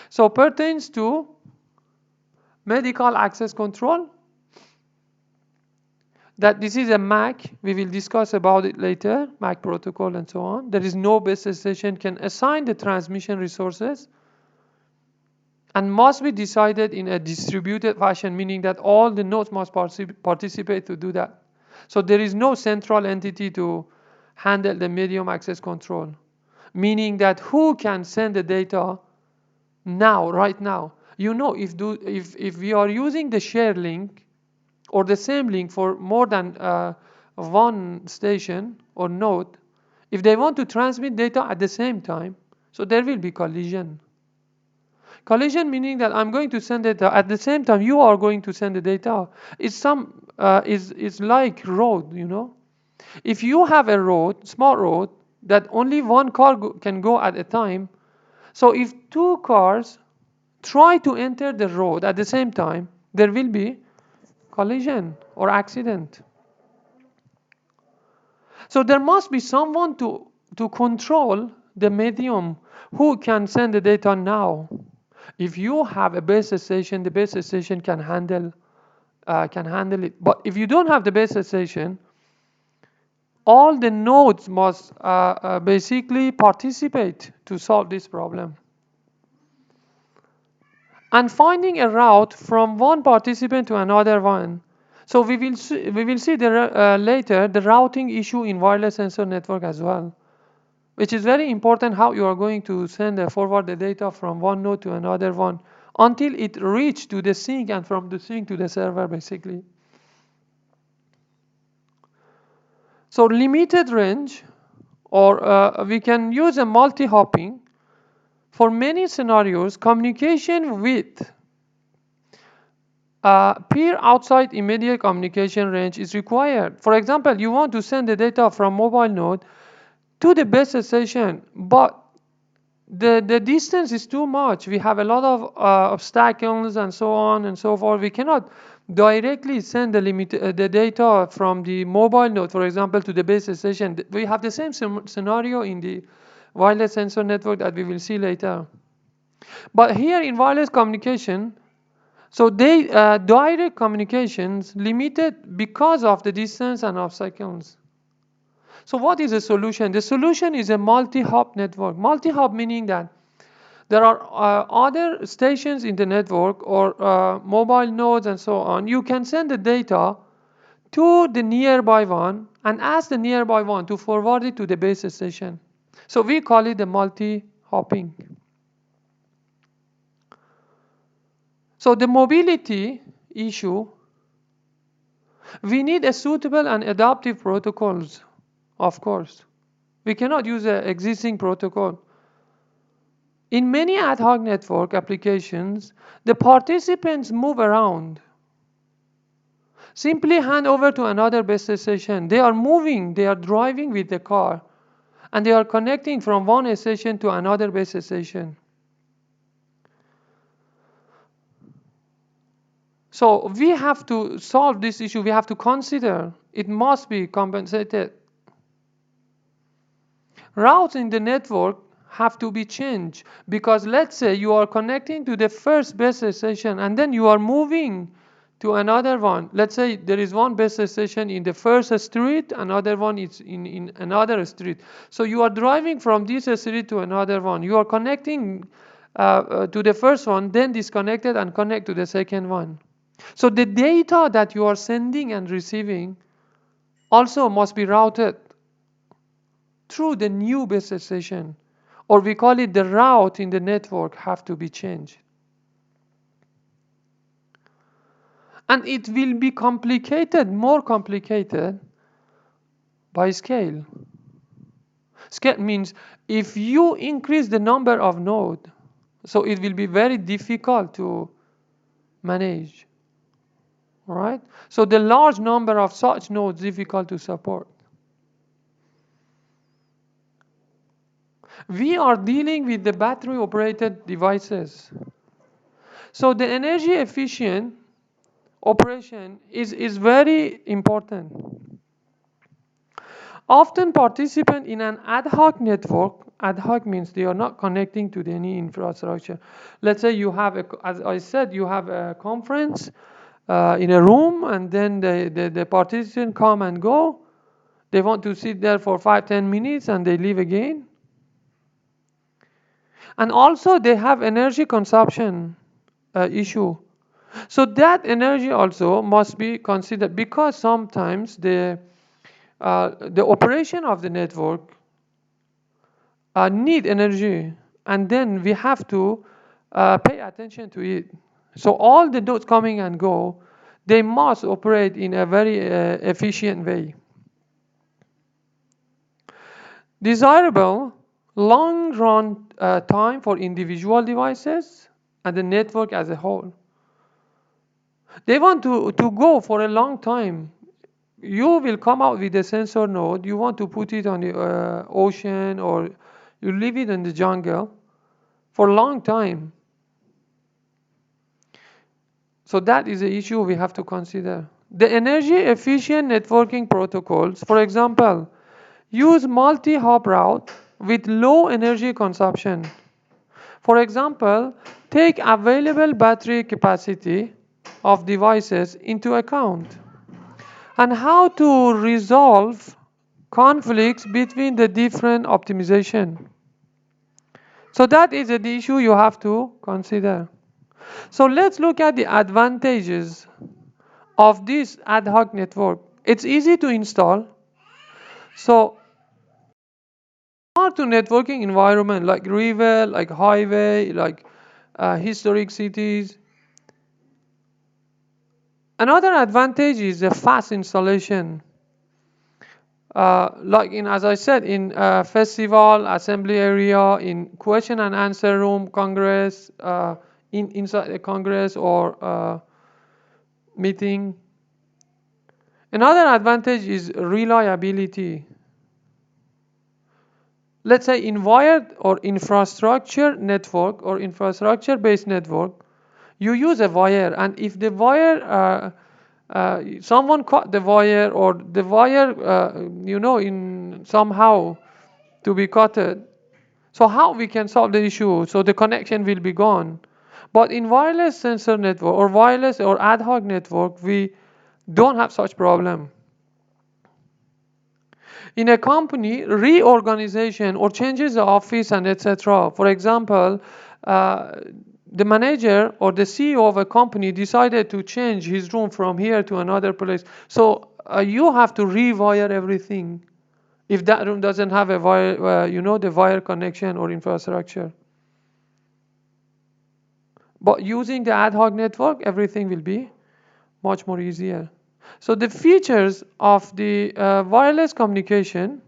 So pertains to medical access control, that this is a MAC. We will discuss about it later, MAC protocol and so on. There is no base station can assign the transmission resources and must be decided in a distributed fashion, meaning that all the nodes must participate to do that. So there is no central entity to handle the medium access control, meaning that who can send the data now, right now. If we are using the share link or the same link for more than one station or node, if they want to transmit data at the same time, so there will be collision. Collision meaning that I'm going to send data at the same time you are going to send the data. It's like road. If you have a road, small road, that only one car can go at a time, so if two cars try to enter the road at the same time, there will be collision or accident. So there must be someone to control the medium who can send the data now. If you have a base station, the base station can handle it. But if you don't have the base station, all the nodes must basically participate to solve this problem. And finding a route from one participant to another one. So we will see later the routing issue in wireless sensor network as well, which is very important, how you are going to send and forward the data from one node to another one until it reach to the sink, and from the sink to the server basically. So limited range, or we can use a multi-hopping. For many scenarios, communication with peer outside immediate communication range is required. For example, you want to send the data from mobile node to the base station, but the distance is too much. We have a lot of obstacles and so on and so forth. We cannot directly send the data from the mobile node, for example, to the base station. We have the same scenario in the wireless sensor network that we will see later. But here in wireless communication, so they direct communications limited because of the distance and obstacles. So what is the solution? The solution is a multi-hop network. Multi-hop meaning that there are other stations in the network or mobile nodes and so on. You can send the data to the nearby one and ask the nearby one to forward it to the base station. So we call it the multi-hopping. So the mobility issue, we need a suitable and adaptive protocols, of course. We cannot use an existing protocol. In many ad hoc network applications, the participants move around. Simply hand over to another base station. They are moving, they are driving with the car, and they are connecting from one station to another base station. So we have to solve this issue. We have to consider it must be compensated. Routes in the network have to be changed, because let's say you are connecting to the first base station and then you are moving to another one. Let's say there is one base station in the first street, another one is in another street. So you are driving from this street to another one. You are connecting to the first one, then disconnected and connect to the second one. So the data that you are sending and receiving also must be routed through the new base station, or we call it the route in the network, have to be changed. And it will be complicated, more complicated by scale. Scale means if you increase the number of nodes, so it will be very difficult to manage. All right? So the large number of such nodes difficult to support. We are dealing with the battery operated devices. So the energy efficient operation is very important. Often participant in an ad hoc network. Ad hoc means they are not connecting to any infrastructure. Let's say you have, as I said, you have a conference in a room, and then the participants come and go. They want to sit there for 5-10 minutes and they leave again. And also they have energy consumption issue. So that energy also must be considered, because sometimes the operation of the network need energy, and then we have to pay attention to it. So all the nodes coming and go, they must operate in a very efficient way. Desirable long run time for individual devices and the network as a whole. They want to go for a long time. You will come out with a sensor node, you want to put it on the ocean, or you leave it in the jungle for a long time. So that is the issue we have to consider. The energy efficient networking protocols, for example, use multi-hop route with low energy consumption. For example, take available battery capacity of devices into account, and how to resolve conflicts between the different optimization. So that is the issue you have to consider. So let's look at the advantages of this ad hoc network. It's easy to install. So to networking environment like river, like highway, like historic cities. Another advantage is the fast installation. Like in, as I said, in festival, assembly area, in question and answer room, congress, inside a congress or meeting. Another advantage is reliability. Let's say in wired or infrastructure network or infrastructure based network, you use a wire, and if the wire someone cut the wire, or the wire in somehow to be cut, so how we can solve the issue? So the connection will be gone. But in wireless sensor network or wireless or ad hoc network, we don't have such problem. In a company, reorganization or changes the office and etc. For example, the manager or the CEO of a company decided to change his room from here to another place. So you have to rewire everything if that room doesn't have a wire, the wire connection or infrastructure. But using the ad hoc network, everything will be much more easier. So the features of the wireless communication: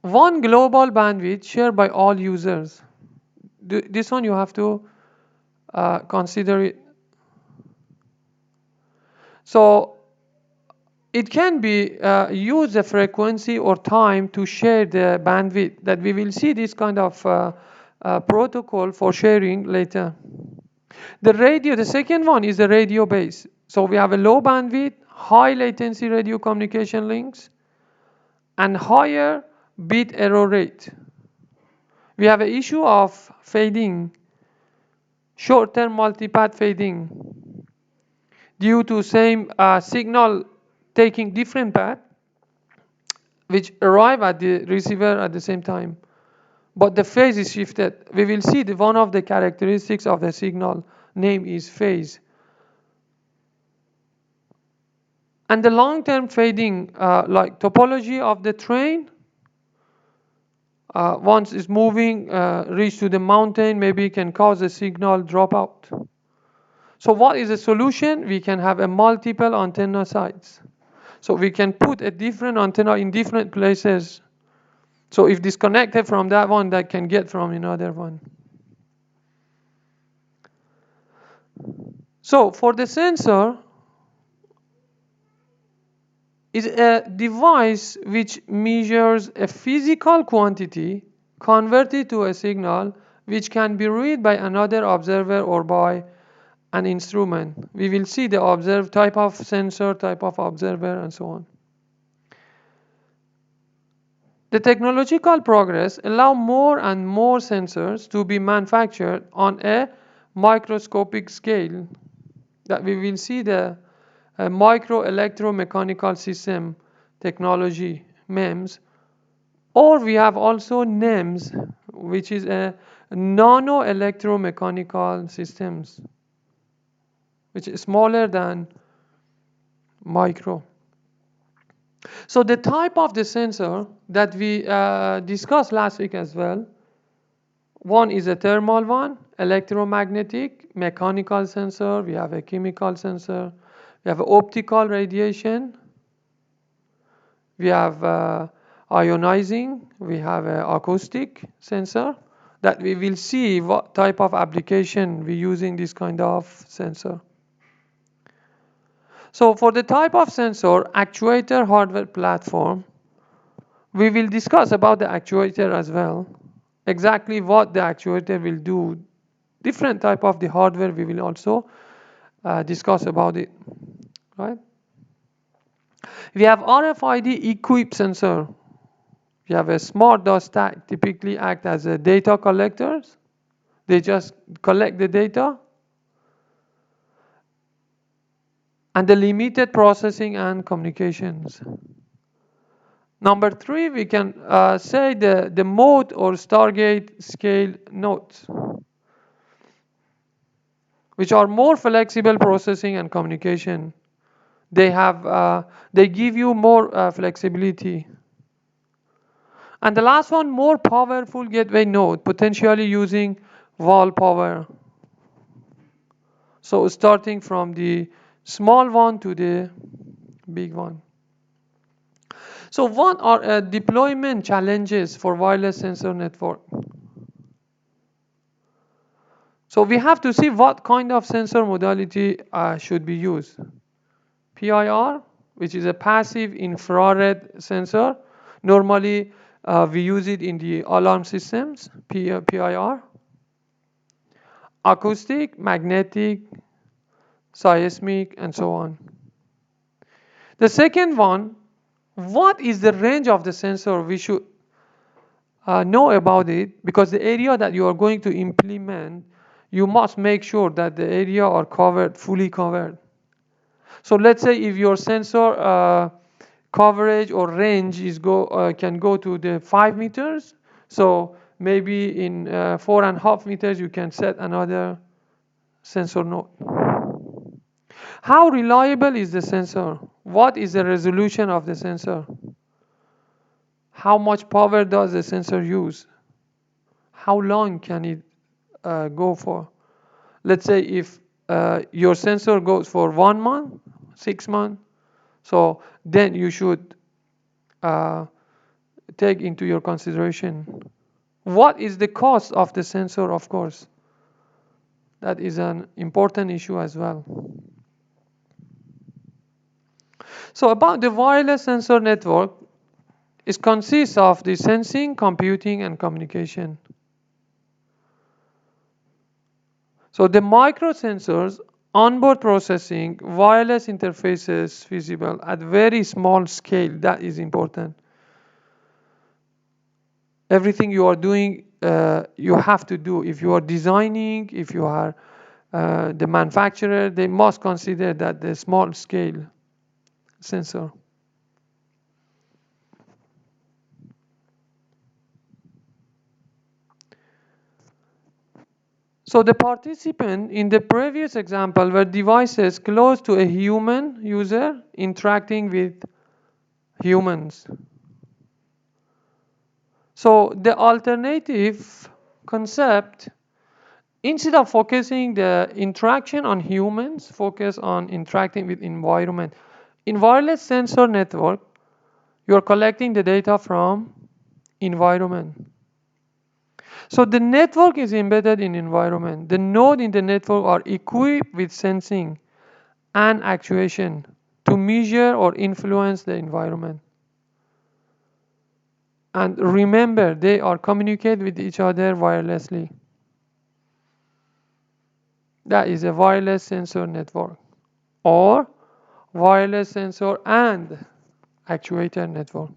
one global bandwidth shared by all users. This one you have to consider it. So it can be use the frequency or time to share the bandwidth, that we will see this kind of protocol for sharing later. The second one is the radio base. So we have a low bandwidth, high latency radio communication links, and higher bit error rate. We have an issue of fading, short-term multipath fading, due to same signal taking different path, which arrive at the receiver at the same time, but the phase is shifted. We will see one of the characteristics of the signal name is phase. And the long-term fading, like topology of the train, once it's moving, reach to the mountain, maybe can cause a signal dropout. So what is the solution? We can have a multiple antenna sites. So we can put a different antenna in different places. So if disconnected from that one, that can get from another one. So for the sensor, is a device which measures a physical quantity converted to a signal which can be read by another observer or by an instrument. We will see the type of sensor, type of observer, and so on. The technological progress allows more and more sensors to be manufactured on a microscopic scale. That we will see the micro electromechanical system technology, MEMS, or we have also NEMS, which is a nano electromechanical systems, which is smaller than micro. So the type of the sensor that we discussed last week as well, one is a thermal one, electromagnetic, mechanical sensor, we have a chemical sensor, we have optical radiation, we have ionizing, we have an acoustic sensor, that we will see what type of application we using this kind of sensor. So for the type of sensor, actuator hardware platform, we will discuss about the actuator as well. Exactly what the actuator will do. Different type of the hardware we will also discuss about it, right? We have RFID equipped sensor. We have a smart dot stack typically act as a data collectors. They just collect the data. And the limited processing and communications. Number 3, we can say the mode or Stargate scale nodes, which are more flexible processing and communication. They give you more flexibility. And the last one, more powerful gateway node, potentially using wall power. So starting from the small one to the big one. So what are deployment challenges for wireless sensor network? So we have to see what kind of sensor modality should be used. PIR, which is a passive infrared sensor. Normally, we use it in the alarm systems, PIR. Acoustic, magnetic, seismic, and so on. The second one, what is the range of the sensor? We should know about it, because the area that you are going to implement, you must make sure that the area are covered, fully covered. So let's say if your sensor coverage or range is can go to the 5 meters, so maybe in 4.5 meters you can set another sensor node. How reliable is the sensor? What is the resolution of the sensor? How much power does the sensor use? How long can it go for? Let's say if your sensor goes for 1 month, 6 months, so then you should take into your consideration what is the cost of the sensor, of course. That is an important issue as well. So about the wireless sensor network, it consists of the sensing, computing, and communication. So the microsensors, onboard processing, wireless interfaces feasible at very small scale. That is important. Everything you are doing, you have to do. If you are designing, if you are the manufacturer, they must consider that the small scale sensor. So the participant in the previous example were devices close to a human user interacting with humans. So the alternative concept, instead of focusing the interaction on humans, focus on interacting with environment. In wireless sensor network, you are collecting the data from environment. So the network is embedded in environment. The node in the network are equipped with sensing and actuation to measure or influence the environment. And remember, they are communicate with each other wirelessly. That is a wireless sensor network or wireless sensor and actuator network.